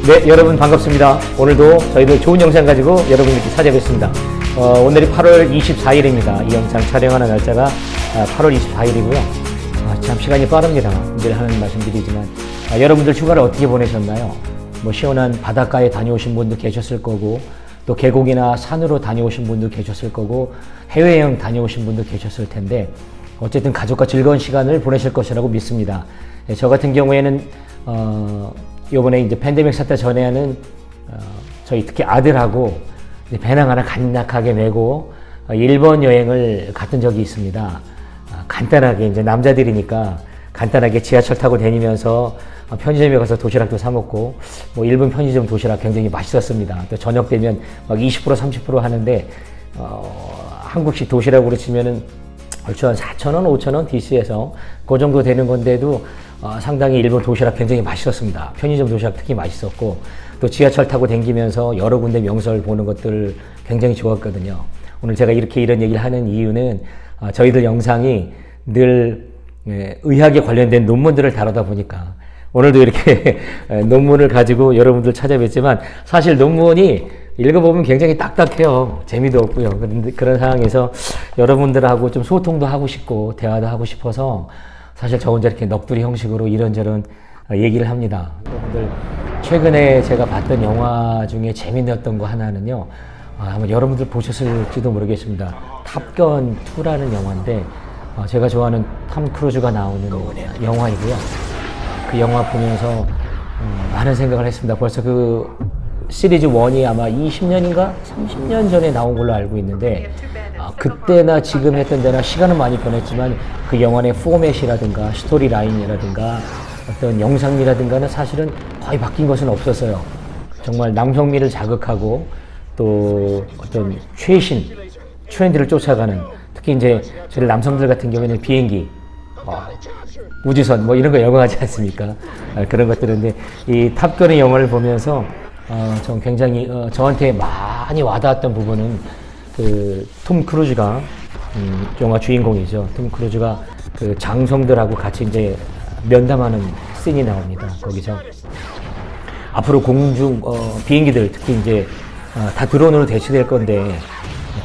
네, 여러분 반갑습니다. 오늘도 저희들 좋은 영상 가지고 여러분들께 찾아뵙습니다. 오늘이 8월 24일입니다. 이 영상 촬영하는 날짜가 8월 24일이고요. 참 시간이 빠릅니다. 늘 하는 말씀드리지만 여러분들 휴가를 어떻게 보내셨나요? 뭐 시원한 바닷가에 다녀오신 분도 계셨을 거고, 또 계곡이나 산으로 다녀오신 분도 계셨을 거고, 해외여행 다녀오신 분도 계셨을 텐데, 어쨌든 가족과 즐거운 시간을 보내실 것이라고 믿습니다. 저 같은 경우에는 요번에 이제 팬데믹 사태 전에는 저희 특히 아들하고 배낭 하나 간략하게 메고 일본 여행을 갔던 적이 있습니다. 간단하게 이제 남자들이니까 간단하게 지하철 타고 다니면서 편의점에 가서 도시락도 사 먹고, 뭐 일본 편의점 도시락 굉장히 맛있었습니다. 또 저녁 되면 막 20% 30% 하는데 한국식 도시락으로 치면은 얼추 한 4,000원, 5,000원 DC에서 그 정도 되는 건데도 상당히 일본 도시락 굉장히 맛있었습니다. 편의점 도시락 특히 맛있었고, 또 지하철 타고 다니면서 여러 군데 명소를 보는 것들 굉장히 좋았거든요. 오늘 제가 이런 얘기를 하는 이유는 저희들 영상이 늘 의학에 관련된 논문들을 다루다 보니까 오늘도 이렇게 논문을 가지고 여러분들 찾아뵙지만, 사실 논문이 읽어보면 굉장히 딱딱해요. 재미도 없고요. 그런데 그런 상황에서 여러분들하고 좀 소통도 하고 싶고 대화도 하고 싶어서 사실 저 혼자 이렇게 넋두리 형식으로 이런저런 얘기를 합니다. 여러분들 최근에 제가 봤던 영화 중에 재미있었던 거 하나는요, 아마 여러분들 보셨을지도 모르겠습니다. 탑건 2라는 영화인데 제가 좋아하는 톰 크루즈가 나오는 영화이고요. 그 영화 보면서 많은 생각을 했습니다. 벌써 그 시리즈 1이 아마 20년인가 30년 전에 나온 걸로 알고 있는데, 그때나 지금 했던 데나 시간은 많이 변했지만 그 영화의 포맷이라든가 스토리 라인이라든가 어떤 영상미라든가는 사실은 거의 바뀐 것은 없었어요. 정말 남성미를 자극하고 또 어떤 최신 트렌드를 쫓아가는, 특히 이제 저희 남성들 같은 경우에는 비행기, 우주선 뭐 이런 거 열광하지 않습니까? 그런 것들인데 이 탑건의 영화를 보면서 전 굉장히 저한테 많이 와닿았던 부분은 그 톰 크루즈가 영화 주인공이죠. 톰 크루즈가 그 장성들하고 같이 이제 면담하는 씬이 나옵니다. 거기서 앞으로 공중 비행기들 특히 이제 다 드론으로 대체될 건데,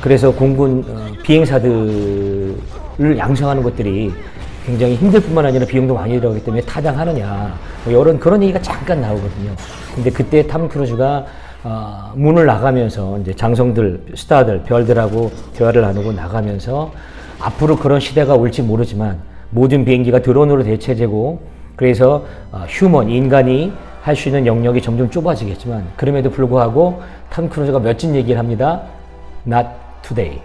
그래서 공군 비행사들을 양성하는 것들이 굉장히 힘들 뿐만 아니라 비용도 많이 들어가기 때문에 타당하느냐, 뭐 이런 그런 얘기가 잠깐 나오거든요. 근데 그때 톰 크루즈가 문을 나가면서 이제 장성들, 스타들, 별들하고 대화를 나누고 나가면서 앞으로 그런 시대가 올지 모르지만 모든 비행기가 드론으로 대체되고, 그래서 휴먼, 인간이 할 수 있는 영역이 점점 좁아지겠지만 그럼에도 불구하고 톰 크루즈가 멋진 얘기를 합니다. Not today.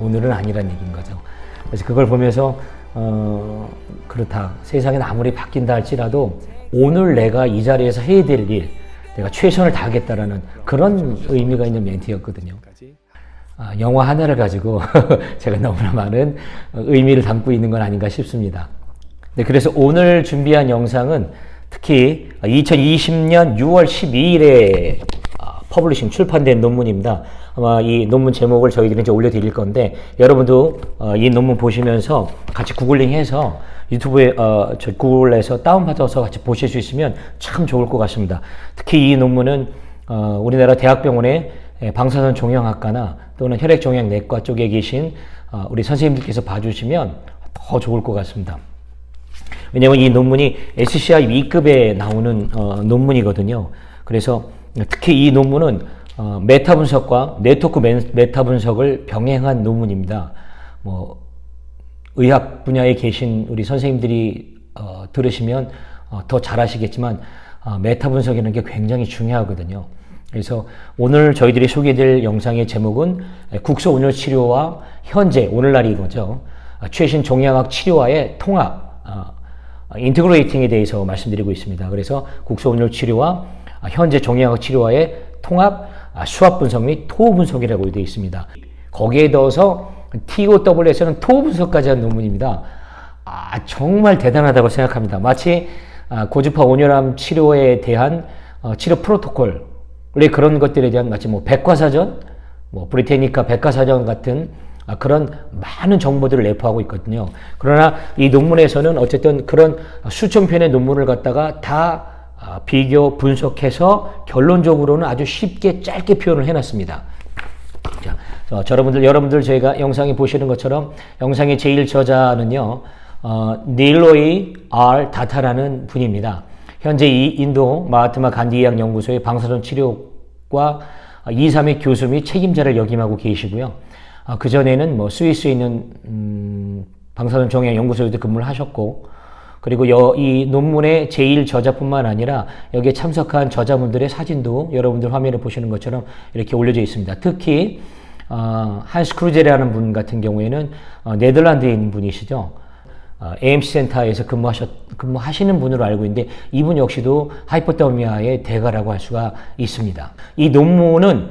오늘은 아니란 얘기인 거죠. 그래서 그걸 보면서 그렇다. 세상은 아무리 바뀐다 할지라도 오늘 내가 이 자리에서 해야 될 일, 내가 최선을 다하겠다라는 그런 의미가 있는 멘트였거든요. 영화 하나를 가지고 제가 너무나 많은 의미를 담고 있는 건 아닌가 싶습니다. 네, 그래서 오늘 준비한 영상은 특히 2020년 6월 12일에 퍼블리싱 출판된 논문입니다. 아마 이 논문 제목을 저희들이 이제 올려드릴 건데, 여러분도 이 논문 보시면서 같이 구글링해서 유튜브에 구글에서 다운받아서 같이 보실 수 있으면 참 좋을 것 같습니다. 특히 이 논문은 우리나라 대학병원의 방사선 종양학과나 또는 혈액종양내과 쪽에 계신 우리 선생님들께서 봐주시면 더 좋을 것 같습니다. 왜냐하면 이 논문이 SCI B급에 나오는 논문이거든요. 그래서 특히 이 논문은 메타 분석과 네트워크 메타 분석을 병행한 논문입니다. 뭐 의학 분야에 계신 우리 선생님들이 들으시면 더 잘 아시겠지만 메타 분석이라는 게 굉장히 중요하거든요. 그래서 오늘 저희들이 소개해드릴 영상의 제목은 국소온열 치료와 현재, 오늘날이 이거죠. 최신 종양학 치료와의 통합, 인테그레이팅에 대해서 말씀드리고 있습니다. 그래서 국소온열 치료와 현재 종양학 치료와의 통합, 수압 분석 및 토 분석이라고 되어 있습니다. 거기에 넣어서 TOW에서는 토 분석까지 한 논문입니다. 정말 대단하다고 생각합니다. 마치 고주파 온열암 치료에 대한 치료 프로토콜의 그런 것들에 대한 마치 뭐 백과사전, 뭐 브리테니카 백과사전 같은 그런 많은 정보들을 내포하고 있거든요. 그러나 이 논문에서는 어쨌든 그런 수천 편의 논문을 갖다가 다 비교 분석해서 결론적으로는 아주 쉽게 짧게 표현을 해놨습니다. 자, 여러분들 저희가 영상에 보시는 것처럼 영상의 제1 저자는요, 닐로이 R 다타라는 분입니다. 현재 이 인도 마하트마 간디 의학 연구소의 방사선 치료과 2, 3회 교수 및 책임자를 역임하고 계시고요. 그 전에는 뭐 스위스에 있는 방사선 종양 연구소에도 근무를 하셨고, 그리고 이 논문의 제1 저자뿐만 아니라 여기에 참석한 저자분들의 사진도 여러분들 화면에 보시는 것처럼 이렇게 올려져 있습니다. 특히 한스 크루제라는 분 같은 경우에는 네덜란드에 있는 분이시죠. AMC 센터에서 근무하시는 분으로 알고 있는데, 이분 역시도 하이퍼더미아의 대가라고 할 수가 있습니다. 이 논문은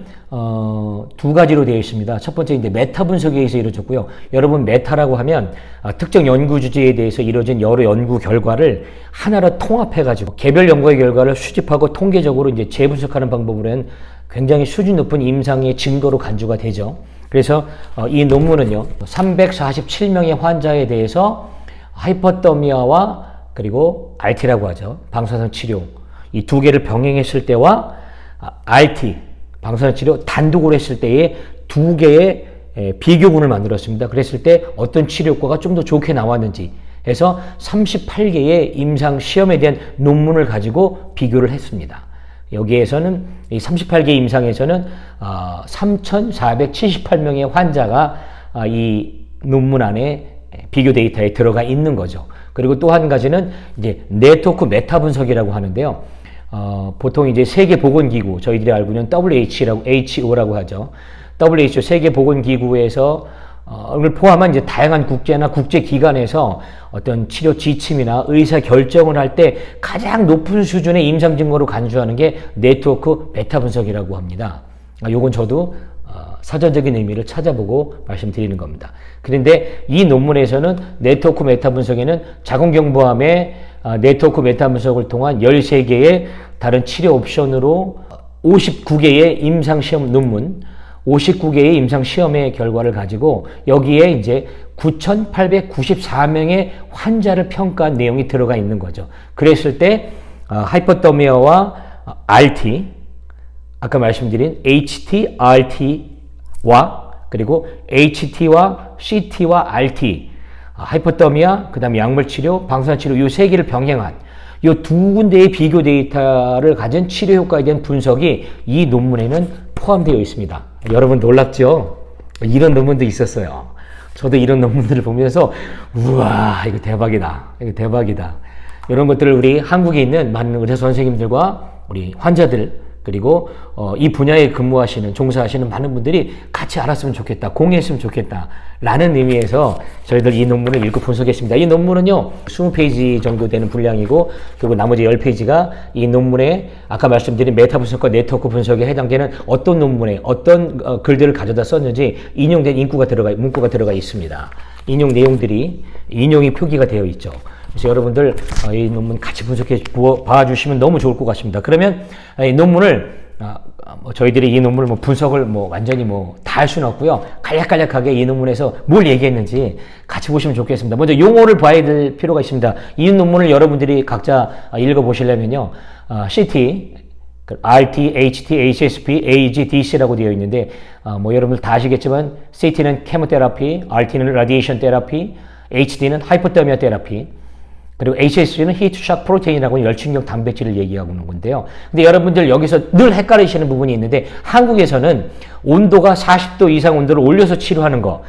두 가지로 되어 있습니다. 첫 번째 이제 메타 분석에 의해서 이루어졌고요. 여러분 메타라고 하면 특정 연구 주제에 대해서 이루어진 여러 연구 결과를 하나로 통합해 가지고 개별 연구의 결과를 수집하고 통계적으로 이제 재분석하는 방법으로는 굉장히 수준 높은 임상의 증거로 간주가 되죠. 그래서 이 논문은요, 347명의 환자에 대해서 하이퍼더미아와 그리고 RT라고 하죠. 방사선 치료. 이 두 개를 병행했을 때와 RT, 방사선 치료 단독으로 했을 때의 두 개의 비교군을 만들었습니다. 그랬을 때 어떤 치료 효과가 좀 더 좋게 나왔는지 해서 38개의 임상 시험에 대한 논문을 가지고 비교를 했습니다. 여기에서는 이 38개 임상에서는 3,478명의 환자가 이 논문 안에 비교 데이터에 들어가 있는 거죠. 그리고 또 한 가지는 이제 네트워크 메타 분석이라고 하는데요. 보통 이제 세계보건기구, 저희들이 알고 있는 WHO라고 하죠. WHO 세계보건기구에서 를 포함한 이제 다양한 국제나 국제기관에서 어떤 치료 지침이나 의사 결정을 할 때 가장 높은 수준의 임상 증거로 간주하는 게 네트워크 메타 분석이라고 합니다. 요건 저도 사전적인 의미를 찾아보고 말씀드리는 겁니다. 그런데 이 논문에서는 네트워크 메타 분석에는 자궁경부암의 네트워크 메타 분석을 통한 13개의 다른 치료 옵션으로 59개의 임상시험 논문, 59개의 임상시험의 결과를 가지고 여기에 이제 9,894명의 환자를 평가한 내용이 들어가 있는 거죠. 그랬을 때 하이퍼더미아와 RT, 아까 말씀드린 HT, RT와 그리고 HT와 CT와 RT, 하이퍼더미아, 그 다음에 약물치료, 방사선치료 이 세 개를 병행한 이 두 군데의 비교 데이터를 가진 치료 효과에 대한 분석이 이 논문에는 포함되어 있습니다. 여러분 놀랍죠? 이런 논문도 있었어요. 저도 이런 논문들을 보면서 우와, 이거 대박이다. 이거 대박이다. 이런 것들을 우리 한국에 있는 많은 의사 선생님들과 우리 환자들, 그리고 이 분야에 근무하시는, 종사하시는 많은 분들이 같이 알았으면 좋겠다, 공유했으면 좋겠다 라는 의미에서 저희들 이 논문을 읽고 분석했습니다. 이 논문은요 20페이지 정도 되는 분량이고, 그리고 나머지 10페이지가 이 논문에 아까 말씀드린 메타 분석과 네트워크 분석에 해당되는 어떤 논문에 어떤 글들을 가져다 썼는지 인용된 문구가 들어가 있습니다. 인용 내용들이 인용이 표기가 되어 있죠. 그래서 여러분들 이 논문 같이 분석해 봐주시면 너무 좋을 것 같습니다. 그러면 이 논문을 저희들이 이 논문을 분석을 완전히 다 할 수는 없고요. 간략간략하게 이 논문에서 뭘 얘기했는지 같이 보시면 좋겠습니다. 먼저 용어를 봐야 될 필요가 있습니다. 이 논문을 여러분들이 각자 읽어보시려면요. CT, RT, HT, HSP, AG, DC라고 되어 있는데 여러분들 다 아시겠지만 CT는 케모테라피, RT는 라디에이션 테라피, HD는 하이포더미아 테라피, 그리고 HSP는 히트샥 프로테인이라고 열충격 단백질을 얘기하고 있는 건데요. 근데 여러분들 여기서 늘 헷갈리시는 부분이 있는데, 한국에서는 온도가 40도 이상 온도를 올려서 치료하는 거,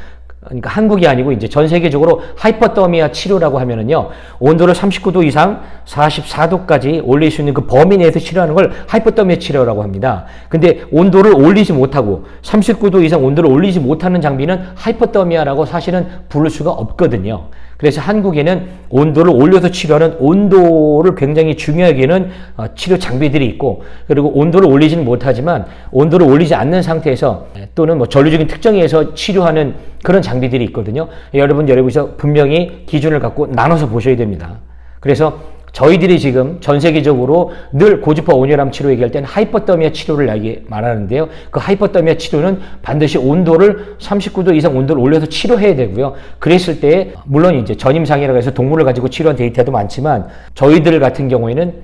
그러니까 한국이 아니고 이제 전 세계적으로 하이퍼더미아 치료라고 하면은요, 온도를 39도 이상 44도까지 올릴 수 있는 그 범위 내에서 치료하는 걸 하이퍼더미아 치료라고 합니다. 근데 온도를 올리지 못하고 39도 이상 온도를 올리지 못하는 장비는 하이퍼더미아라고 사실은 부를 수가 없거든요. 그래서 한국에는 온도를 올려서 치료하는 온도를 굉장히 중요하게 여기는 치료 장비들이 있고, 그리고 온도를 올리지는 못하지만 온도를 올리지 않는 상태에서 또는 전류적인 특정에서 치료하는 그런 장비들이 있거든요. 여러분께서 분명히 기준을 갖고 나눠서 보셔야 됩니다. 그래서 저희들이 지금 전 세계적으로 늘 고주파 온열암 치료 얘기할 때는 하이퍼더미아 치료를 말하는데요. 그 하이퍼더미아 치료는 반드시 온도를 39도 이상 온도를 올려서 치료해야 되고요. 그랬을 때 물론 이제 전임상이라고 해서 동물을 가지고 치료한 데이터도 많지만 저희들 같은 경우에는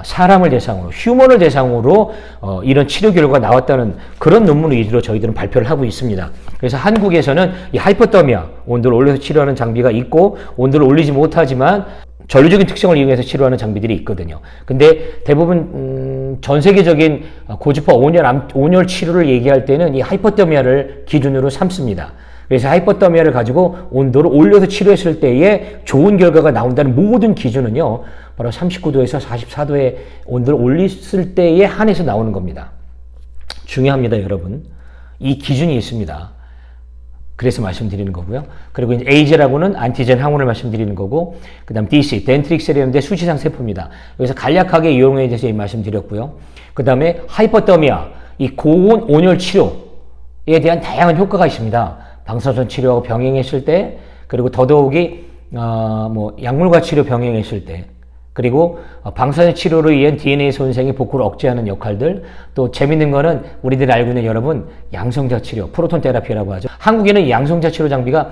사람을 대상으로, 휴먼을 대상으로 이런 치료 결과가 나왔다는 그런 논문 위주로 저희들은 발표를 하고 있습니다. 그래서 한국에서는 이 하이퍼더미아, 온도를 올려서 치료하는 장비가 있고 온도를 올리지 못하지만 전류적인 특성을 이용해서 치료하는 장비들이 있거든요. 근데 대부분 전 세계적인 고주파 온열 치료를 얘기할 때는 이 하이퍼더미아를 기준으로 삼습니다. 그래서 하이퍼더미아를 가지고 온도를 올려서 치료했을 때에 좋은 결과가 나온다는 모든 기준은요, 바로 39도에서 44도의 온도를 올렸을 때에 한해서 나오는 겁니다. 중요합니다, 여러분. 이 기준이 있습니다. 그래서 말씀드리는 거고요. 그리고 이제 AG라고는 안티젠 항원을 말씀드리는 거고, 그 다음 DC, 덴트릭셀이라는데 수치상 세포입니다. 여기서 간략하게 이용에 대해서 말씀드렸고요. 그 다음에 하이퍼더미아, 이 고온 온열 치료에 대한 다양한 효과가 있습니다. 방사선 치료하고 병행했을 때, 그리고 더더욱이 약물과 치료 병행했을 때, 그리고 방사선 치료로 인한 DNA 손상의 복구를 억제하는 역할들, 또 재밌는 거는 우리들이 알고 있는 여러분 양성자 치료, 프로톤 테라피라고 하죠. 한국에는 양성자 치료 장비가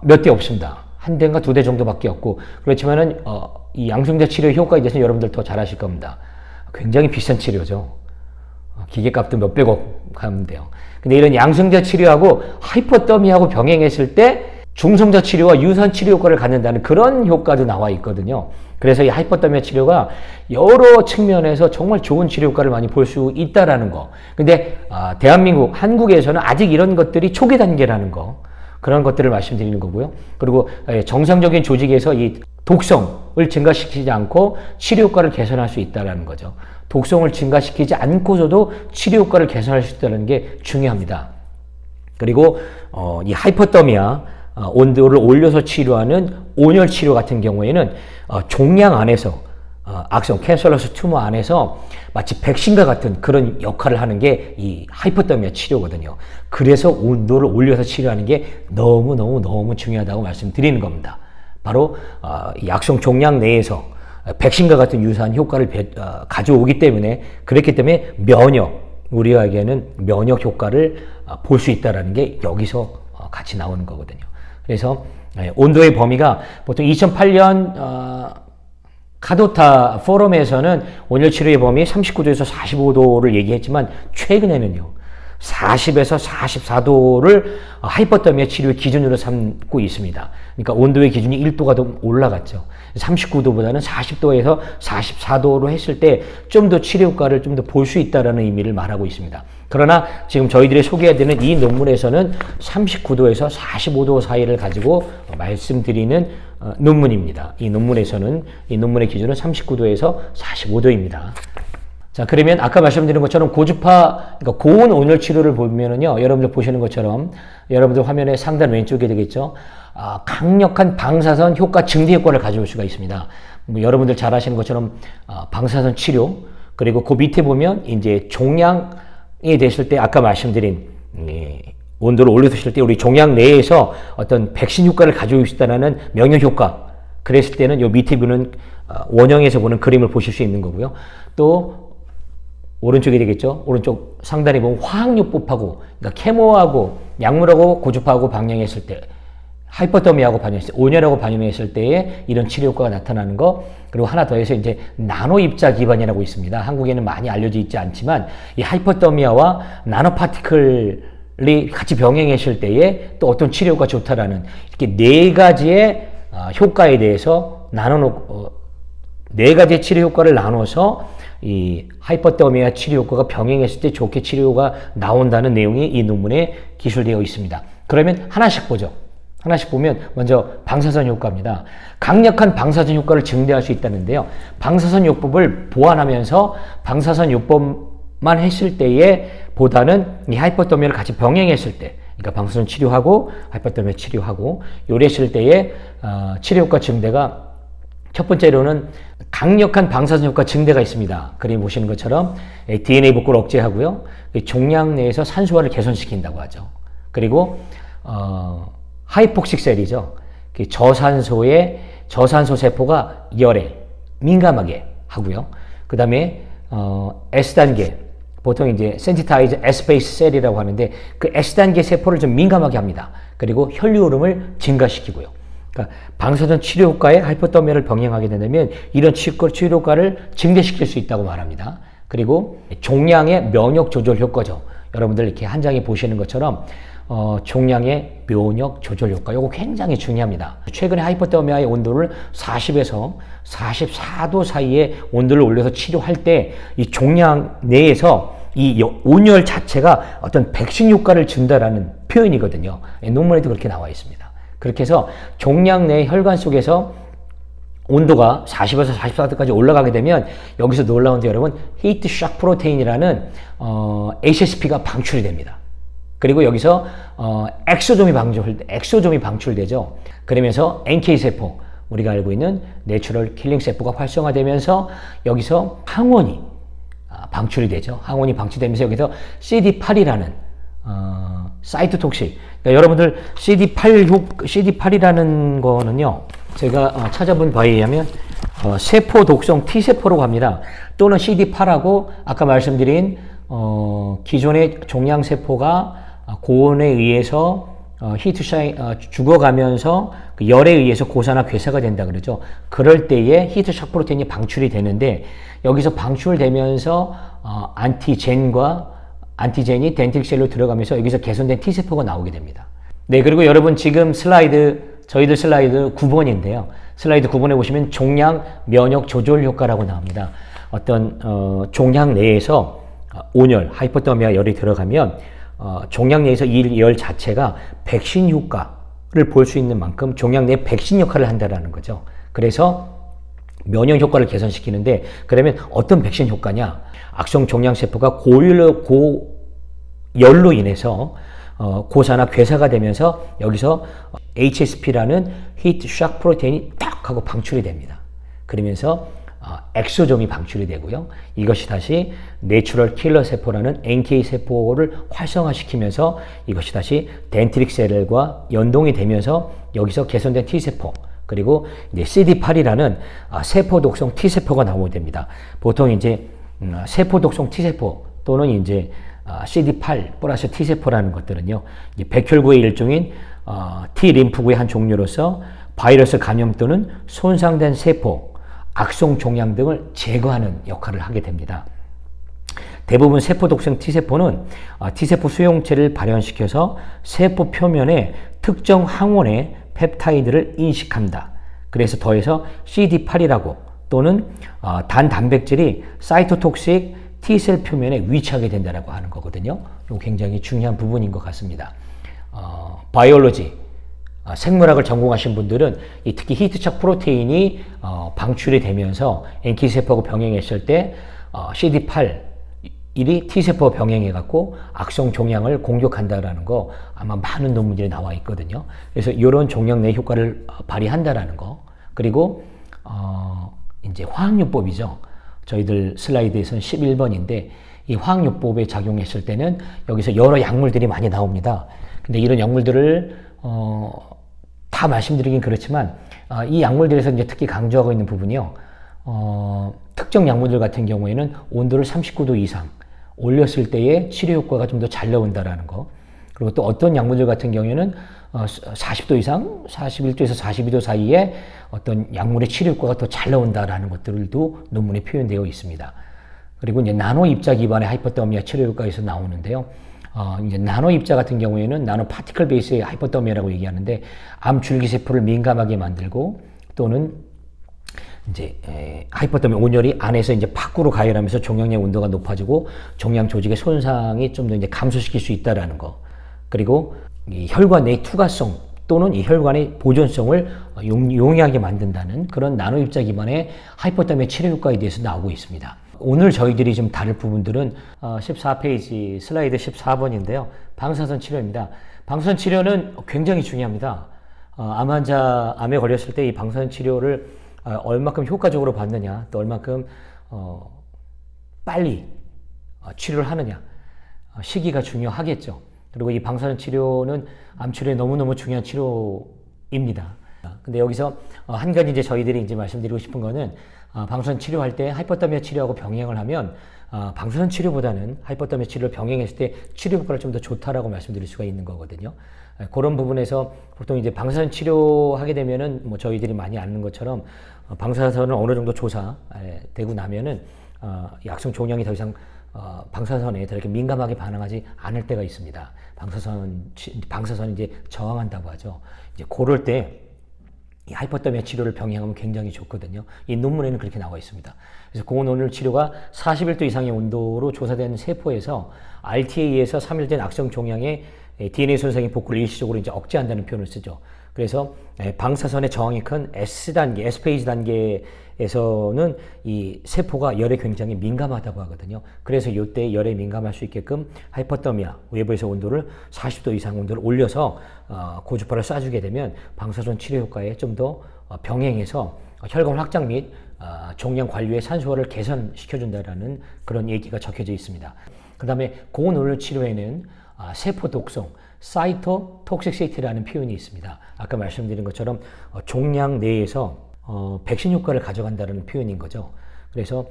몇 대 없습니다. 한 대인가 두 대 정도밖에 없고, 그렇지만은 이 양성자 치료 효과에 대해서는 여러분들 더 잘 아실 겁니다. 굉장히 비싼 치료죠. 기계값도 몇백억 가면 돼요. 근데 이런 양성자 치료하고 하이퍼더미하고 병행했을 때 중성자 치료와 유사한 치료 효과를 갖는다는 그런 효과도 나와 있거든요. 그래서 이 하이퍼더미아 치료가 여러 측면에서 정말 좋은 치료 효과를 많이 볼 수 있다라는 거. 근데 대한민국, 한국에서는 아직 이런 것들이 초기 단계라는 거. 그런 것들을 말씀드리는 거고요. 그리고 정상적인 조직에서 이 독성을 증가시키지 않고 치료 효과를 개선할 수 있다는 거죠. 독성을 증가시키지 않고서도 치료 효과를 개선할 수 있다는 게 중요합니다. 그리고 이 하이퍼더미아, 온도를 올려서 치료하는 온열 치료 같은 경우에는 종양 안에서 악성 캔서러스 튜머 안에서 마치 백신과 같은 그런 역할을 하는 게 이 하이퍼더미아 치료거든요. 그래서 온도를 올려서 치료하는 게 너무 중요하다고 말씀드리는 겁니다. 바로 이 악성 종양 내에서 백신과 같은 유사한 효과를 가져오기 때문에, 그렇기 때문에 우리에게는 면역 효과를 볼 수 있다는 게 여기서 같이 나오는 거거든요. 그래서 온도의 범위가 보통 2008년 카도타 포럼에서는 온열 치료의 범위 39도에서 45도를 얘기했지만, 최근에는요 40에서 44도를 하이퍼더미아 치료의 기준으로 삼고 있습니다. 그러니까 온도의 기준이 1도가 더 올라갔죠. 39도보다는 40도에서 44도로 했을 때 좀 더 치료 효과를 좀 더 볼 수 있다는 의미를 말하고 있습니다. 그러나 지금 저희들이 소개해드리는 이 논문에서는 39도에서 45도 사이를 가지고 말씀드리는 논문입니다. 이 논문에서는, 이 논문의 기준은 39도에서 45도입니다. 자, 그러면 아까 말씀드린 것처럼 고주파, 그러니까 고온 온열 치료를 보면은요, 여러분들 보시는 것처럼, 여러분들 화면의 상단 왼쪽에 되겠죠. 강력한 방사선 효과 증대 효과를 가져올 수가 있습니다. 여러분들 잘 아시는 것처럼 방사선 치료, 그리고 그 밑에 보면 이제 종양이 됐을 때 아까 말씀드린 온도를 올려두실 때 우리 종양 내에서 어떤 백신 효과를 가져올 수 있다는 명령 효과, 그랬을 때는 요 밑에 보는 원형에서 보는 그림을 보실 수 있는 거고요. 또 오른쪽이 되겠죠. 오른쪽 상단에 보면 화학요법하고, 그러니까 케모하고 약물하고 고주파하고 방향했을 때, 하이퍼더미하고 반영했을 때, 온열하고 반영했을 때에 이런 치료 효과가 나타나는 거. 그리고 하나 더해서 이제 나노 입자 기반이라고 있습니다. 한국에는 많이 알려져 있지 않지만 이 하이퍼더미아와 나노 파티클이 같이 병행했을 때에 또 어떤 치료 효과가 좋다라는, 이렇게 네 가지의 효과에 대해서 네 가지의 치료 효과를 나눠서 이 하이퍼더미아 치료 효과가 병행했을 때 좋게 치료가 나온다는 내용이 이 논문에 기술되어 있습니다. 그러면 하나씩 보죠. 하나씩 보면 먼저 방사선 효과입니다. 강력한 방사선 효과를 증대할 수 있다는데요. 방사선 요법을 보완하면서 방사선 요법만 했을 때에 보다는 이 하이퍼더미아를 같이 병행했을 때, 그러니까 방사선 치료하고 하이퍼더미아 치료하고 요랬을 때에 치료 효과 증대가, 첫 번째로는 강력한 방사선 효과 증대가 있습니다. 그림 보시는 것처럼 DNA 복구를 억제하고요. 종양 내에서 산소화를 개선시킨다고 하죠. 그리고 하이폭식 셀이죠. 저산소 세포가 열에 민감하게 하고요. 그 다음에 S단계, 보통 이제 센시타이즈 에스페이스 셀이라고 하는데 그 S단계 세포를 좀 민감하게 합니다. 그리고 혈류 흐름을 증가시키고요. 그러니까 방사선 치료 효과에 하이포더미아를 병행하게 된다면 이런 치료 효과를 증대시킬 수 있다고 말합니다. 그리고 종양의 면역 조절 효과죠. 여러분들 이렇게 한 장에 보시는 것처럼 종양의 면역 조절 효과, 이거 굉장히 중요합니다. 최근에 하이포더미아의 온도를 40에서 44도 사이에 온도를 올려서 치료할 때 이 종양 내에서 이 온열 자체가 어떤 백신 효과를 준다라는 표현이거든요. 논문에도 그렇게 나와 있습니다. 그렇게 해서 종양 내 혈관 속에서 온도가 40에서 44도까지 올라가게 되면 여기서 놀라운 게 여러분, 히트 샥 프로테인이라는 HSP가 방출이 됩니다. 그리고 여기서 엑소좀이 방출되죠. 그러면서 NK 세포, 우리가 알고 있는 내추럴 킬링 세포가 활성화되면서 여기서 항원이 방출이 되죠. 항원이 방출되면서 여기서 CD8이라는 사이토톡식. 그러니까 여러분들 CD8이라는 거는요, 제가 찾아본 바에 의하면 세포 독성 T세포라고 합니다. 또는 CD8하고 아까 말씀드린 기존의 종양세포가 고온에 의해서 죽어가면서 그 열에 의해서 고산화 괴사가 된다 그러죠. 그럴 때에 히트 샥 프로테인이 방출이 되는데 여기서 방출되면서 안티젠이 덴트릭 셀로 들어가면서 여기서 개선된 T세포가 나오게 됩니다. 네, 그리고 여러분 지금 저희들 슬라이드 9번인데요. 슬라이드 9번에 보시면 종양 면역 조절 효과라고 나옵니다. 어떤 종양 내에서 온열, 하이포더미아 열이 들어가면 종양 내에서 이 열 자체가 백신 효과를 볼 수 있는 만큼 종양 내에 백신 역할을 한다는 거죠. 그래서 면역 효과를 개선시키는데, 그러면 어떤 백신 효과냐? 악성 종양세포가 고열로 인해서 고산화 괴사가 되면서 여기서 HSP라는 히트 샥 프로테인이 딱 하고 방출이 됩니다. 그러면서 엑소좀이 방출이 되고요. 이것이 다시 내추럴 킬러 세포라는 NK 세포를 활성화시키면서 이것이 다시 덴트릭 셀과 연동이 되면서 여기서 개선된 T세포, 그리고 이제 CD8이라는 세포 독성 T세포가 나오게 됩니다. 보통 이제 세포 독성 T세포 또는 이제 CD8 플러스 T세포라는 것들은요, 백혈구의 일종인 T 림프구의 한 종류로서 바이러스 감염 또는 손상된 세포, 악성 종양 등을 제거하는 역할을 하게 됩니다. 대부분 세포 독성 T세포는 T세포 수용체를 발현시켜서 세포 표면에 특정 항원의 펩타이드를 인식합니다. 그래서 더해서 CD8이라고 또는 단백질이 사이토톡식 T셀 표면에 위치하게 된다고 하는 거거든요. 이거 굉장히 중요한 부분인 것 같습니다. 바이올로지, 생물학을 전공하신 분들은 특히 히트착 프로테인이 방출이 되면서 NK 세포하고 병행했을 때 CD8이 T세포 병행해갖고 악성 종양을 공격한다라는 거 아마 많은 논문들이 나와 있거든요. 그래서 이런 종양 내 효과를 발휘한다라는 거. 그리고 이제 화학요법이죠. 저희들 슬라이드에서는 11번인데 이 화학요법에 작용했을 때는 여기서 여러 약물들이 많이 나옵니다. 근데 이런 약물들을 다 말씀드리긴 그렇지만 이 약물들에서 이제 특히 강조하고 있는 부분이요. 특정 약물들 같은 경우에는 온도를 39도 이상 올렸을 때의 치료 효과가 좀 더 잘 나온다라는 거. 그리고 또 어떤 약물들 같은 경우에는 40도 이상, 41도에서 42도 사이에 어떤 약물의 치료 효과가 더 잘 나온다라는 것들도 논문에 표현되어 있습니다. 그리고 이제 나노 입자 기반의 하이퍼더미아 치료 효과에서 나오는데요. 이제 나노 입자 같은 경우에는 나노 파티클 베이스의 하이퍼더미아라고 얘기하는데 암 줄기세포를 민감하게 만들고 또는 이제 하이퍼더미아 온열이 안에서 이제 밖으로 가열하면서 종양의 온도가 높아지고 종양 조직의 손상이 좀 더 이제 감소시킬 수 있다라는 거. 그리고 이 혈관 내의 투과성 또는 이 혈관의 보존성을 용이하게 만든다는 그런 나노 입자 기반의 하이퍼더미아 치료 효과에 대해서 나오고 있습니다. 오늘 저희들이 좀 다룰 부분들은 14페이지 슬라이드 14번인데요. 방사선 치료입니다. 방사선 치료는 굉장히 중요합니다. 암 환자, 암에 걸렸을 때 이 방사선 치료를 얼마큼 효과적으로 받느냐, 또 얼마큼 빨리 치료를 하느냐, 시기가 중요하겠죠. 그리고 이 방사선 치료는 암 치료에 너무너무 중요한 치료입니다. 근데 여기서 한 가지 이제 저희들이 이제 말씀드리고 싶은 거는 방사선 치료할 때 하이퍼더미아 치료하고 병행을 하면 방사선 치료보다는 하이퍼더미아 치료를 병행했을 때 치료 효과가 좀 더 좋다라고 말씀드릴 수가 있는 거거든요. 그런 부분에서 보통 이제 방사선 치료하게 되면은 뭐 저희들이 많이 아는 것처럼 방사선을 어느 정도 조사되고 나면은 약성 종양이 더 이상 방사선에 이렇게 민감하게 반응하지 않을 때가 있습니다. 방사선이 이제 저항한다고 하죠. 이제 그럴 때 이 하이퍼더미아 치료를 병행하면 굉장히 좋거든요. 이 논문에는 그렇게 나와 있습니다. 그래서 고온 온열 치료가 41도 이상의 온도로 조사된 세포에서 RTA에서 3일 된 악성 종양의 DNA 손상의 복구를 일시적으로 이제 억제한다는 표현을 쓰죠. 그래서 방사선의 저항이 큰 S단계, S페이지 단계에서는 이 세포가 열에 굉장히 민감하다고 하거든요. 그래서 이때 열에 민감할 수 있게끔 하이퍼더미아, 외부에서 온도를 40도 이상 온도를 올려서 고주파를 쏴주게 되면 방사선 치료 효과에 좀 더 병행해서 혈관 확장 및 종양 관리의 산소화를 개선시켜준다라는 그런 얘기가 적혀져 있습니다. 그 다음에 고온 온열 치료에는 세포 독성, 사이토톡식시티라는 표현이 있습니다. 아까 말씀드린 것처럼 종양 내에서 백신 효과를 가져간다는 표현인 거죠. 그래서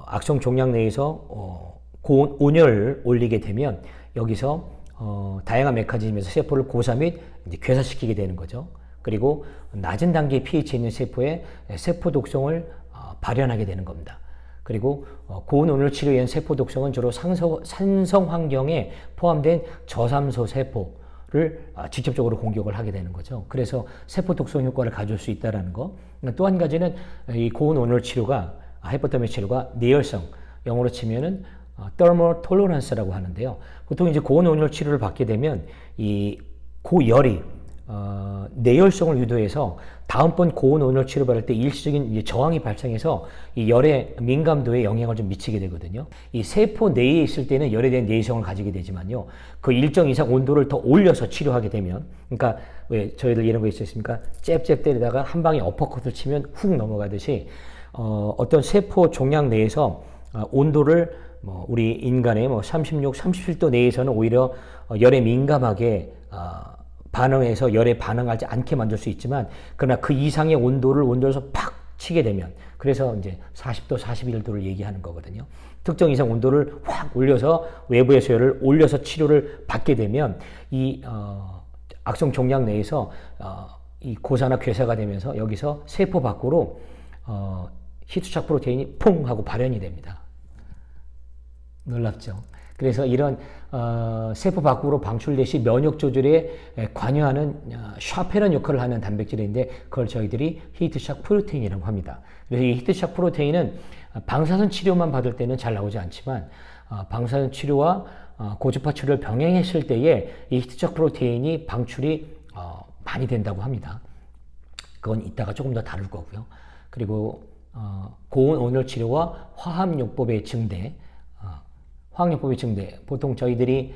악성 종양 내에서 고온 온열을 올리게 되면 여기서 다양한 메커니즘에서 세포를 고사 및 이제 괴사시키게 되는 거죠. 그리고 낮은 단계의 pH에 있는 세포의 세포 독성을 발현하게 되는 겁니다. 그리고 고온 온열 치료에 의한 세포 독성은 주로 산성 환경에 포함된 저산소 세포를 직접적으로 공격을 하게 되는 거죠. 그래서 세포 독성 효과를 가져올 수 있다는 거. 또 한 가지는 이 고온 온열 치료가 하이퍼더미아 치료가 내열성, 영어로 치면은 thermal tolerance라고 하는데요. 보통 이제 고온 온열 치료를 받게 되면 이 고열이 내열성을 유도해서 다음번 고온 온열 치료 받을 때 일시적인 이제 저항이 발생해서 이 열의 민감도에 영향을 좀 미치게 되거든요. 이 세포 내에 있을 때는 열에 대한 내성을 가지게 되지만요. 그 일정 이상 온도를 더 올려서 치료하게 되면, 그러니까 왜 저희들 이런 거 있었습니까? 잽잽 때리다가 한 방에 어퍼컷을 치면 훅 넘어가듯이 어떤 세포 종양 내에서 온도를 우리 인간의 36, 37도 내에서는 오히려 열에 민감하게 반응해서 열에 반응하지 않게 만들 수 있지만, 그러나 그 이상의 온도를 온도에서 팍 치게 되면, 그래서 이제 40도, 41도를 얘기하는 거거든요. 특정 이상 온도를 확 올려서 외부에서 열을 올려서 치료를 받게 되면 이 악성 종양 내에서 이 고사나 괴사가 되면서 여기서 세포 밖으로 히트착 프로테인이 퐁 하고 발현이 됩니다. 놀랍죠? 그래서 이런 세포 밖으로 방출되시 면역 조절에 관여하는 샤페런 역할을 하는 단백질인데, 그걸 저희들이 히트샥 프로테인이라고 합니다. 그래서 이 히트샥 프로테인은 방사선 치료만 받을 때는 잘 나오지 않지만 방사선 치료와 고주파 치료를 병행했을 때에 이 히트샥 프로테인이 방출이 많이 된다고 합니다. 그건 이따가 조금 더 다룰 거고요. 그리고 고온 온열 치료와 화합요법의 증대, 화학요법의 증대, 보통 저희들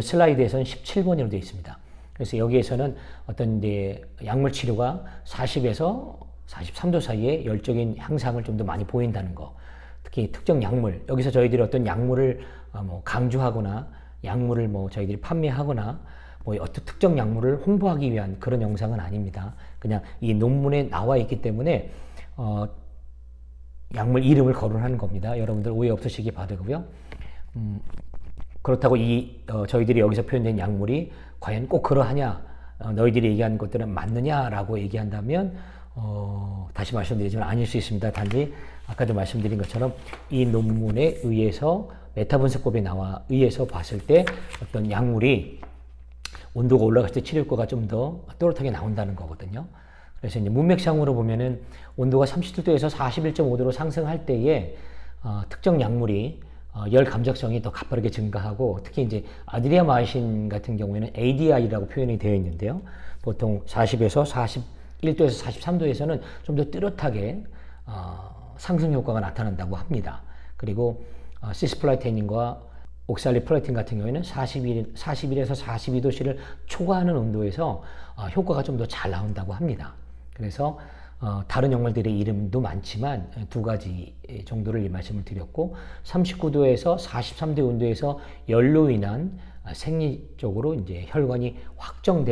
슬라이드에서는 17번으로 되어 있습니다. 그래서 여기에서는 어떤 이제 약물 치료가 40에서 43도 사이에 열적인 향상을 좀 더 많이 보인다는 거. 특히 특정 약물, 여기서 저희들이 어떤 약물을 강조하거나 약물을 저희들이 판매하거나 어떤 특정 약물을 홍보하기 위한 그런 영상은 아닙니다. 그냥 이 논문에 나와 있기 때문에 약물 이름을 거론하는 겁니다. 여러분들 오해 없으시기 바라고요. 그렇다고 저희들이 여기서 표현된 약물이 과연 꼭 그러하냐, 너희들이 얘기하는 것들은 맞느냐라고 얘기한다면 다시 말씀드리지만 아닐 수 있습니다. 단지 아까도 말씀드린 것처럼 이 논문에 의해서 메타분석법에 의해서 봤을 때 어떤 약물이 온도가 올라갔을 때 치료 효과가 좀 더 또렷하게 나온다는 거거든요. 그래서 이제 문맥상으로 보면은 온도가 37도에서 41.5도로 상승할 때에 특정 약물이 열 감적성이 더 가파르게 증가하고, 특히 이제 아드리아마이신 같은 경우에는 ADI라고 표현이 되어 있는데요. 보통 40에서 41도에서 43도에서는 좀 더 뚜렷하게 상승 효과가 나타난다고 합니다. 그리고 시스플라티닌과 옥살리플라틴 같은 경우에는 41에서 42도씨를 초과하는 온도에서 효과가 좀 더 잘 나온다고 합니다. 그래서 다른 약물들의 이름도 많지만 두 가지 정도를 이 말씀을 드렸고, 39도에서 43도 온도에서 열로 인한 생리적으로 이제 혈관이 확장이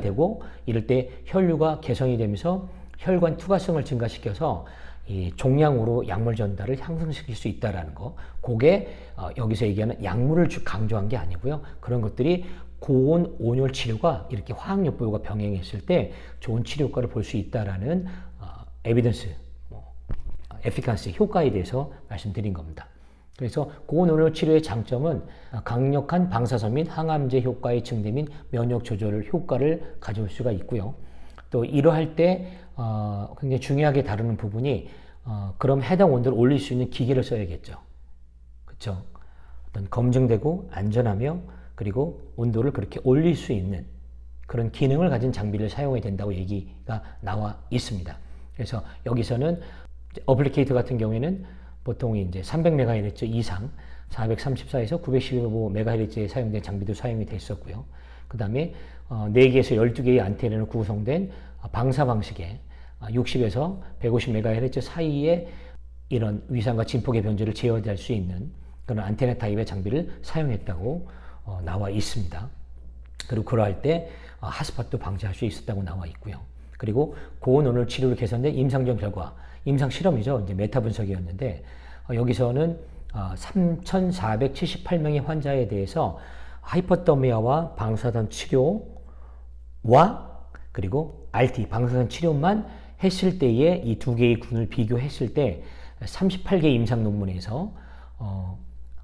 되고 이럴 때 혈류가 개선이 되면서 혈관 투과성을 증가시켜서 이 종양으로 약물 전달을 향상시킬 수 있다라는 거. 그게 여기서 얘기하는 약물을 강조한 게 아니고요. 그런 것들이 고온 온열 치료가 이렇게 화학요법과 병행했을 때 좋은 치료 효과를 볼 수 있다라는 에비던스, 에피칸시 효과에 대해서 말씀드린 겁니다. 그래서 고온 온열 치료의 장점은 강력한 방사선 및 항암제 효과의 증대 및 면역 조절 효과를 가져올 수가 있고요. 또 이러할 때 굉장히 중요하게 다루는 부분이 그럼 해당 온도를 올릴 수 있는 기계를 써야겠죠. 그렇죠? 어떤 검증되고 안전하며 그리고 온도를 그렇게 올릴 수 있는 그런 기능을 가진 장비를 사용해야 된다고 얘기가 나와 있습니다. 그래서 여기서는 어플리케이터 같은 경우에는 보통 이제 300MHz 이상 434에서 915MHz에 사용된 장비도 사용이 됐었고요. 그 다음에 4개에서 12개의 안테나로 구성된 방사 방식의 60에서 150MHz 사이에 이런 위상과 진폭의 변조를 제어할 수 있는 그런 안테나 타입의 장비를 사용했다고 나와 있습니다. 그리고 그러할 때 핫스팟도 방지할 수 있었다고 나와 있고요. 그리고 고온 온열 치료로 개선된 임상적 결과, 임상 실험이죠. 이제 메타 분석이었는데 여기서는 3,478명의 환자에 대해서 하이퍼더미아와 방사선 치료와 그리고 RT 방사선 치료만 했을 때에 이 두 개의 군을 비교했을 때 38개 임상 논문에서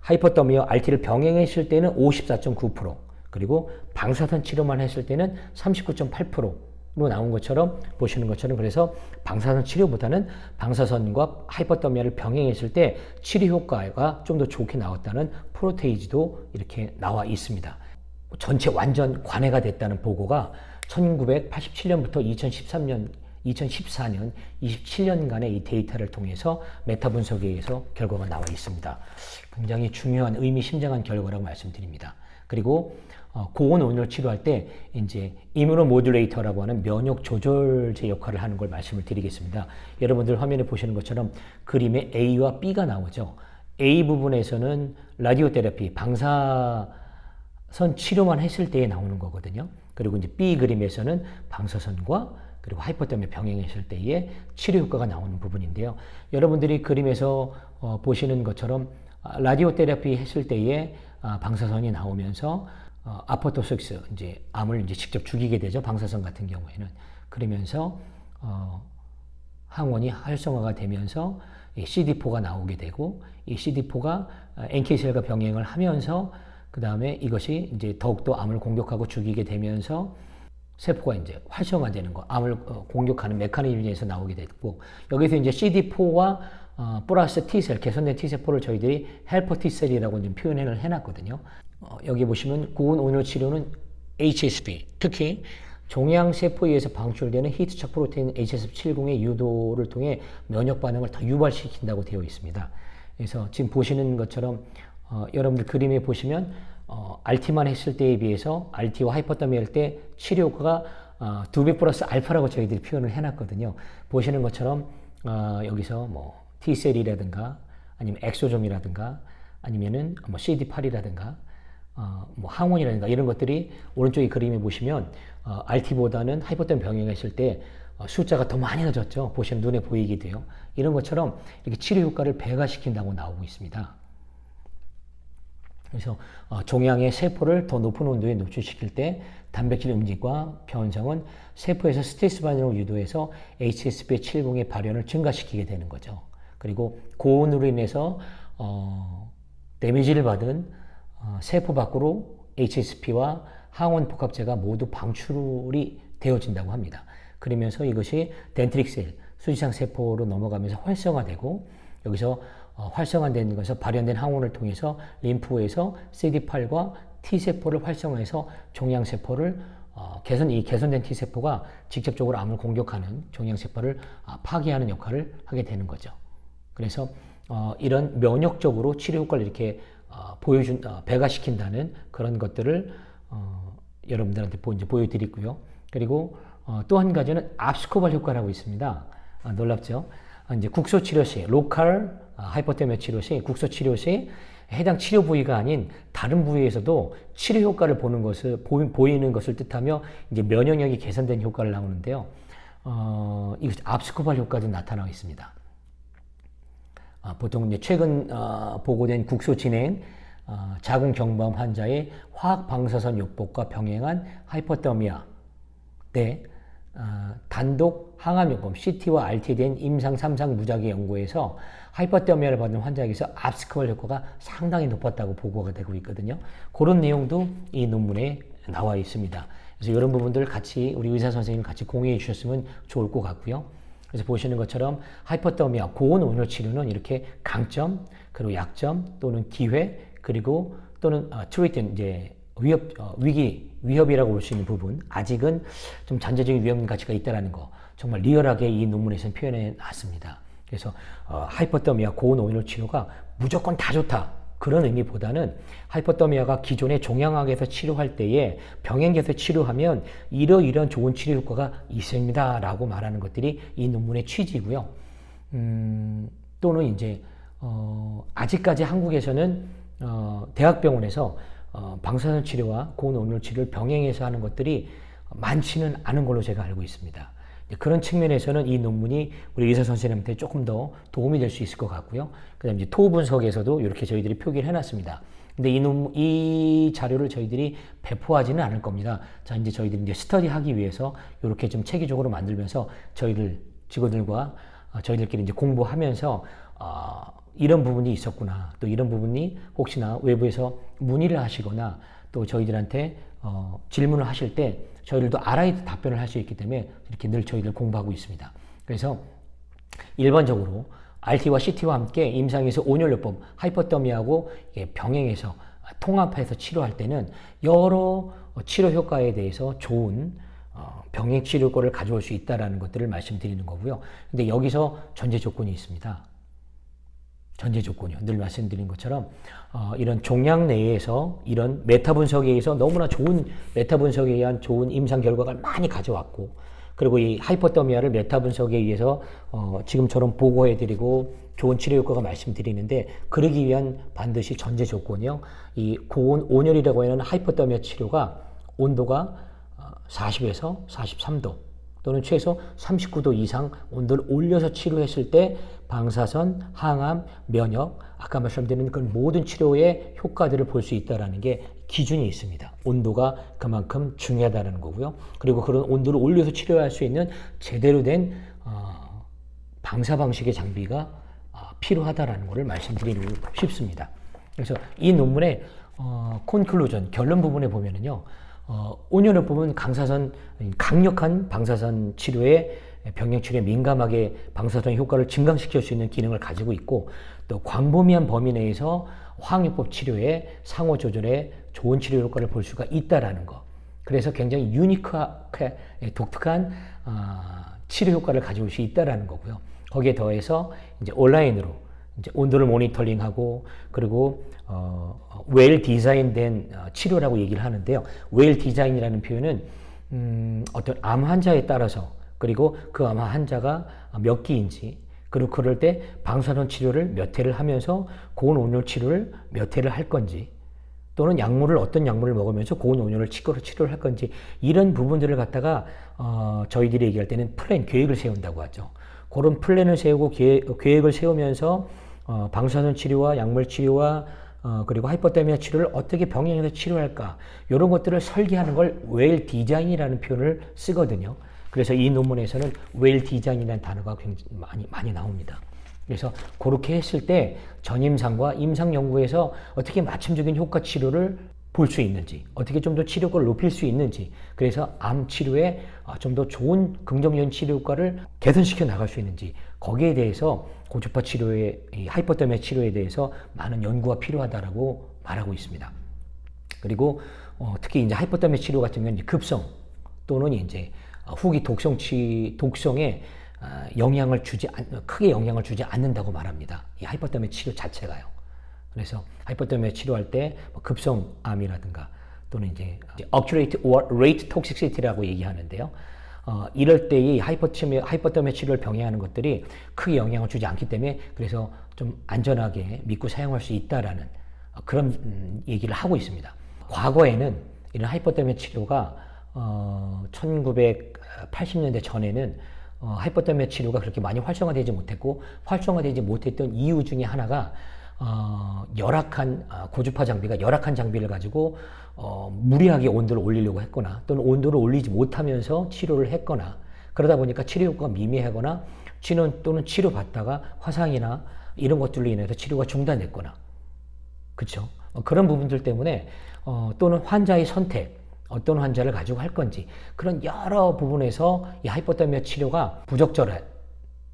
하이퍼더미아 RT를 병행했을 때는 54.9% 그리고 방사선 치료만 했을 때는 39.8%로 나온 것처럼 보시는 것처럼 그래서 방사선 치료보다는 방사선과 하이퍼더미아를 병행했을 때 치료 효과가 좀 더 좋게 나왔다는 프로테이지도 이렇게 나와 있습니다. 전체 완전 관해가 됐다는 보고가 1987년부터 2014년 27년간의 이 데이터를 통해서 메타 분석에 의해서 결과가 나와 있습니다. 굉장히 중요한 의미심장한 결과라고 말씀드립니다. 그리고 고온 온열 치료할 때 이제 이뮤노모듈레이터라고 하는 면역 조절제 역할을 하는 걸 말씀을 드리겠습니다. 여러분들 화면에 보시는 것처럼 그림에 A와 B가 나오죠. A 부분에서는 라디오 테라피, 방사선 치료만 했을 때에 나오는 거거든요. 그리고 이제 B 그림에서는 방사선과 그리고 하이퍼더미아 병행했을 때의 치료 효과가 나오는 부분인데요. 여러분들이 그림에서 보시는 것처럼 라디오 테라피 했을 때에 방사선이 나오면서 아포토식스 이제 암을 이제 직접 죽이게 되죠. 방사선 같은 경우에는 그러면서 항원이 활성화가 되면서 이 CD4가 나오게 되고 이 CD4가 NK셀과 병행을 하면서 그 다음에 이것이 이제 더욱더 암을 공격하고 죽이게 되면서 세포가 이제 활성화되는 거, 암을 공격하는 메커니즘에서 나오게 됐고 여기서 이제 CD4와 플러스 T셀, 개선된 T세포를 저희들이 헬퍼 T셀이라고 좀 표현을 해놨거든요. 여기 보시면 고온 온열 치료는 HSP, 특히 종양세포에 의해서 방출되는 히트착 프로테인 HSP70의 유도를 통해 면역 반응을 더 유발시킨다고 되어 있습니다. 그래서 지금 보시는 것처럼 여러분들 그림에 보시면 RT만 했을 때에 비해서 RT와 하이퍼더미아 할 때 치료 효과가 2배 플러스 알파라고 저희들이 표현을 해놨거든요. 보시는 것처럼 여기서 뭐 T셀이라든가 아니면 엑소점이라든가 아니면은 뭐 CD8이라든가 뭐 항원이라든가 이런 것들이 오른쪽에 그림에 보시면 RT보다는 하이퍼더미아 병행했을 때 숫자가 더 많이 낮았죠. 보시면 눈에 보이게 돼요. 이런 것처럼 이렇게 치료 효과를 배가시킨다고 나오고 있습니다. 그래서 종양의 세포를 더 높은 온도에 노출시킬 때 단백질 음식과 변성은 세포에서 스트레스 반응을 유도해서 HSP70의 발현을 증가시키게 되는 거죠. 그리고 고온으로 인해서 데미지를 받은 세포 밖으로 HSP와 항원 복합체가 모두 방출이 되어진다고 합니다. 그러면서 이것이 덴트릭셀, 수지상 세포로 넘어가면서 활성화되고 여기서 활성화된 것에서 발현된 항원을 통해서 림프에서 CD8과 T세포를 활성화해서 종양세포를 개선된 T세포가 직접적으로 암을 공격하는 종양세포를 파괴하는 역할을 하게 되는 거죠. 그래서 이런 면역적으로 치료 효과를 이렇게 배가시킨다는 그런 것들을 여러분들한테 보여드리고요. 그리고 또 한 가지는 압스코발 효과라고 있습니다. 놀랍죠? 이제 국소 치료 시, 로컬 하이퍼테미아 치료 시, 국소 치료 시 해당 치료 부위가 아닌 다른 부위에서도 치료 효과를 보이는 것을 뜻하며 이제 면역력이 개선된 효과를 나오는데요. 이것 압스코발 효과도 나타나고 있습니다. 보통 이제 최근 보고된 국소 진행 자궁 경부암 환자의 화학 방사선 요법과 병행한 하이퍼더미아 때 단독 항암요법 CT와 RT에 대한 임상 3상 무작위 연구에서 하이퍼더미아를 받은 환자에게서 압스코발 효과가 상당히 높았다고 보고가 되고 있거든요. 그런 내용도 이 논문에 나와 있습니다. 그래서 이런 부분들 같이 우리 의사 선생님 같이 공유해 주셨으면 좋을 것 같고요. 그래서 보시는 것처럼 하이퍼더미아 고온 온열 치료는 이렇게 강점 그리고 약점 또는 기회 그리고 또는 트리트 이제 위협이라고 볼 수 있는 부분 아직은 좀 잠재적인 위험 가치가 있다는 거 정말 리얼하게 이 논문에서는 표현해 놨습니다. 그래서 하이퍼더미아 고온 온열 치료가 무조건 다 좋다 그런 의미보다는 하이퍼더미아가 기존의 종양학에서 치료할 때에 병행해서 치료하면 이러이러한 좋은 치료 효과가 있습니다 라고 말하는 것들이 이 논문의 취지고요. 또는 이제 아직까지 한국에서는 대학병원에서 방사선 치료와 고온 온열 치료를 병행해서 하는 것들이 많지는 않은 걸로 제가 알고 있습니다. 그런 측면에서는 이 논문이 우리 의사 선생님한테 조금 더 도움이 될 수 있을 것 같고요. 그다음에 이제 토 분석에서도 이렇게 저희들이 표기를 해놨습니다. 근데 이 자료를 저희들이 배포하지는 않을 겁니다. 자, 이제 저희들이 이제 스터디하기 위해서 이렇게 좀 체계적으로 만들면서 저희들 직원들과 저희들끼리 이제 공부하면서 이런 부분이 있었구나. 또 이런 부분이 혹시나 외부에서 문의를 하시거나 또 저희들한테 질문을 하실 때 저희들도 알아야 답변을 할 수 있기 때문에 이렇게 늘 저희들 공부하고 있습니다. 그래서 일반적으로 RT와 CT와 함께 임상에서 온열요법, 하이퍼더미아하고 병행해서 통합해서 치료할 때는 여러 치료 효과에 대해서 좋은 병행 치료 효과를 가져올 수 있다는 것들을 말씀드리는 거고요. 근데 여기서 전제 조건이 있습니다. 전제 조건이요. 늘 말씀드린 것처럼 이런 종양 내에서 이런 메타 분석에 의해서 너무나 좋은 메타 분석에 의한 좋은 임상 결과를 많이 가져왔고 그리고 이 하이퍼더미아를 메타 분석에 의해서 지금처럼 보고해드리고 좋은 치료 효과가 말씀드리는데 그러기 위한 반드시 전제 조건이요. 이 고온 온열이라고 하는 하이퍼더미아 치료가 온도가 40에서 43도 또는 최소 39도 이상 온도를 올려서 치료했을 때 방사선, 항암, 면역, 아까 말씀드린 그 모든 치료의 효과들을 볼 수 있다는 게 기준이 있습니다. 온도가 그만큼 중요하다는 거고요. 그리고 그런 온도를 올려서 치료할 수 있는 제대로 된 방사 방식의 장비가 필요하다는 것을 말씀드리고 싶습니다. 그래서 이 논문의 콘클루전, 결론 부분에 보면은요. 온열을 보면 강력한 방사선 치료에 병행 치료에 민감하게 방사선 효과를 증강시킬 수 있는 기능을 가지고 있고 또 광범위한 범위 내에서 화학요법 치료에 상호 조절에 좋은 치료 효과를 볼 수가 있다라는 거. 그래서 굉장히 유니크하게 독특한 치료 효과를 가져올 수 있다라는 거고요. 거기에 더해서 이제 온라인으로 이제 온도를 모니터링하고 그리고 웰 디자인된 치료라고 얘기를 하는데요. 웰 디자인이라는 표현은 어떤 암 환자에 따라서 그리고 그 암 환자가 몇 기인지 그리고 그럴 때 방사선 치료를 몇 회를 하면서 고온 온열 치료를 몇 회를 할 건지 또는 어떤 약물을 먹으면서 고온 온열을 치료를 할 건지 이런 부분들을 갖다가 저희들이 얘기할 때는 계획을 세운다고 하죠. 그런 플랜을 세우고 계획을 세우면서 방사선 치료와 약물 치료와 그리고 하이퍼더미아 치료를 어떻게 병행해서 치료할까 이런 것들을 설계하는 걸 웰 디자인이라는 표현을 쓰거든요. 그래서 이 논문에서는 웰 디자인이라는 단어가 굉장히 많이 나옵니다. 그래서 그렇게 했을 때 전임상과 임상 연구에서 어떻게 맞춤적인 효과 치료를 볼 수 있는지, 어떻게 좀 더 치료 효과를 높일 수 있는지, 그래서 암 치료에 좀 더 좋은 긍정적인 치료 효과를 개선시켜 나갈 수 있는지, 거기에 대해서 고주파 치료의 하이퍼더미아 치료에 대해서 많은 연구가 필요하다라고 말하고 있습니다. 그리고 특히 이제 하이퍼더미아 치료 같은 경우는 급성 또는 이제 후기 독성에 크게 영향을 주지 않는다고 말합니다. 이 하이퍼더미아 치료 자체가요. 그래서 하이퍼더미아 치료할 때 급성암이라든가 또는 이제 Occurrence or Rate Toxicity라고 얘기하는데요. 이럴 때의 하이퍼더미아 치료를 병행하는 것들이 크게 영향을 주지 않기 때문에 그래서 좀 안전하게 믿고 사용할 수 있다라는 그런 얘기를 하고 있습니다. 과거에는 이런 하이퍼더미아 치료가 1980년대 전에는 하이퍼더미아 치료가 그렇게 많이 활성화되지 못했고, 활성화되지 못했던 이유 중에 하나가 열악한 고주파 장비가 열악한 장비를 가지고 무리하게 온도를 올리려고 했거나, 또는 온도를 올리지 못하면서 치료를 했거나, 그러다 보니까 치료 효과가 미미하거나, 또는 치료받다가 화상이나 이런 것들로 인해서 치료가 중단됐거나, 그렇죠? 그런 부분들 때문에 또는 환자의 선택, 어떤 환자를 가지고 할 건지, 그런 여러 부분에서 이 하이퍼더미아 치료가 부적절한,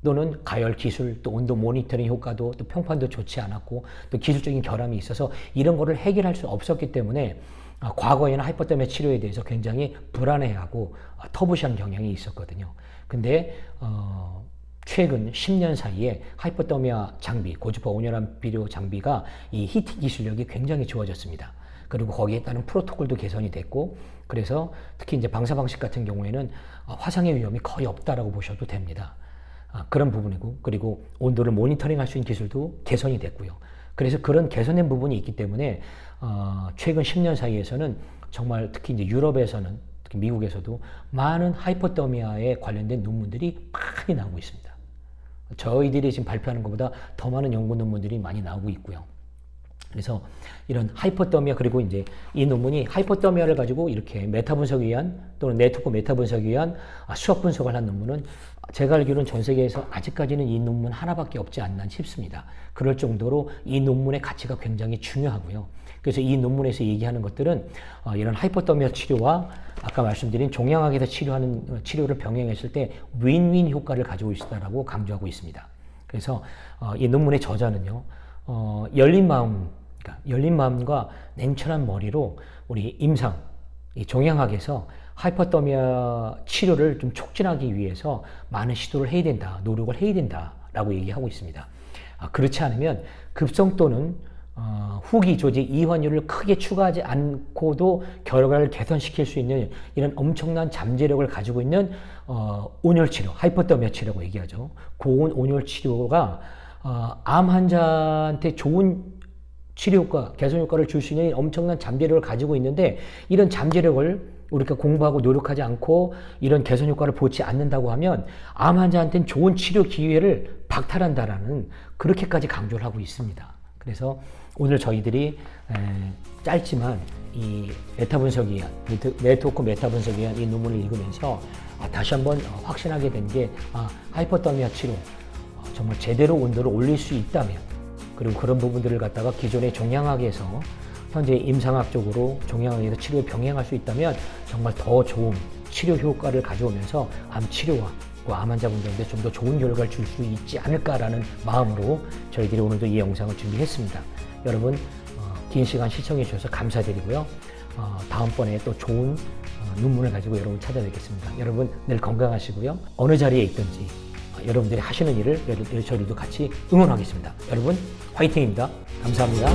또는 가열 기술, 또 온도 모니터링 효과도, 또 평판도 좋지 않았고, 또 기술적인 결함이 있어서 이런 거를 해결할 수 없었기 때문에 과거에는 하이퍼더미아 치료에 대해서 굉장히 불안해하고 터부시한 경향이 있었거든요. 근데 최근 10년 사이에 하이퍼더미아 장비, 고주파 온열함 비료 장비가 이 히팅 기술력이 굉장히 좋아졌습니다. 그리고 거기에 따른 프로토콜도 개선이 됐고, 그래서 특히 이제 방사 방식 같은 경우에는 화상의 위험이 거의 없다라고 보셔도 됩니다. 그런 부분이고, 그리고 온도를 모니터링 할 수 있는 기술도 개선이 됐고요. 그래서 그런 개선된 부분이 있기 때문에 최근 10년 사이에서는 정말 특히 이제 유럽에서는, 특히 미국에서도 많은 하이퍼더미아에 관련된 논문들이 많이 나오고 있습니다. 저희들이 지금 발표하는 것보다 더 많은 연구 논문들이 많이 나오고 있고요. 그래서 이런 하이퍼더미아, 그리고 이제 이 논문이 하이퍼더미아를 가지고 이렇게 메타 분석에 의한, 또는 네트워크 메타 분석에 의한 수학 분석을 한 논문은 제가 알기로는 전 세계에서 아직까지는 이 논문 하나밖에 없지 않나 싶습니다. 그럴 정도로 이 논문의 가치가 굉장히 중요하고요. 그래서 이 논문에서 얘기하는 것들은 이런 하이퍼더미아 치료와 아까 말씀드린 종양학에서 치료하는 치료를 병행했을 때 윈윈 효과를 가지고 있다라고 강조하고 있습니다. 그래서 이 논문의 저자는요, 열린 마음과 냉철한 머리로 우리 임상, 이 종양학에서 하이퍼더미아 치료를 좀 촉진하기 위해서 많은 시도를 해야 된다, 노력을 해야 된다라고 얘기하고 있습니다. 그렇지 않으면 급성 또는 후기 조직 이완율을 크게 추가하지 않고도 결과를 개선시킬 수 있는 이런 엄청난 잠재력을 가지고 있는 온열 치료, 하이퍼더미아 치료라고 얘기하죠. 고온 온열 치료가 암 환자한테 좋은 치료 효과, 개선 효과를 줄 수 있는 엄청난 잠재력을 가지고 있는데, 이런 잠재력을 우리가 공부하고 노력하지 않고 이런 개선 효과를 보지 않는다고 하면 암 환자한테는 좋은 치료 기회를 박탈한다라는, 그렇게까지 강조를 하고 있습니다. 그래서 오늘 저희들이 짧지만 이 메타 분석에 의한, 네트워크 메타 분석에 의한 이 논문을 읽으면서 다시 한번 확신하게 된 게, 하이퍼더미아 치료 정말 제대로 온도를 올릴 수 있다면, 그리고 그런 부분들을 갖다가 기존의 종양학에서 현재 임상학적으로 종양학에서 치료를 병행할 수 있다면 정말 더 좋은 치료 효과를 가져오면서 암 치료와 암 환자분들한테 좀 더 좋은 결과를 줄 수 있지 않을까라는 마음으로 저희들이 오늘도 이 영상을 준비했습니다. 여러분 긴 시간 시청해 주셔서 감사드리고요. 다음번에 또 좋은 논문을 가지고 여러분 찾아뵙겠습니다. 여러분 늘 건강하시고요. 어느 자리에 있든지 여러분들이 하시는 일을 저희들도 같이 응원하겠습니다. 여러분 화이팅입니다. 감사합니다.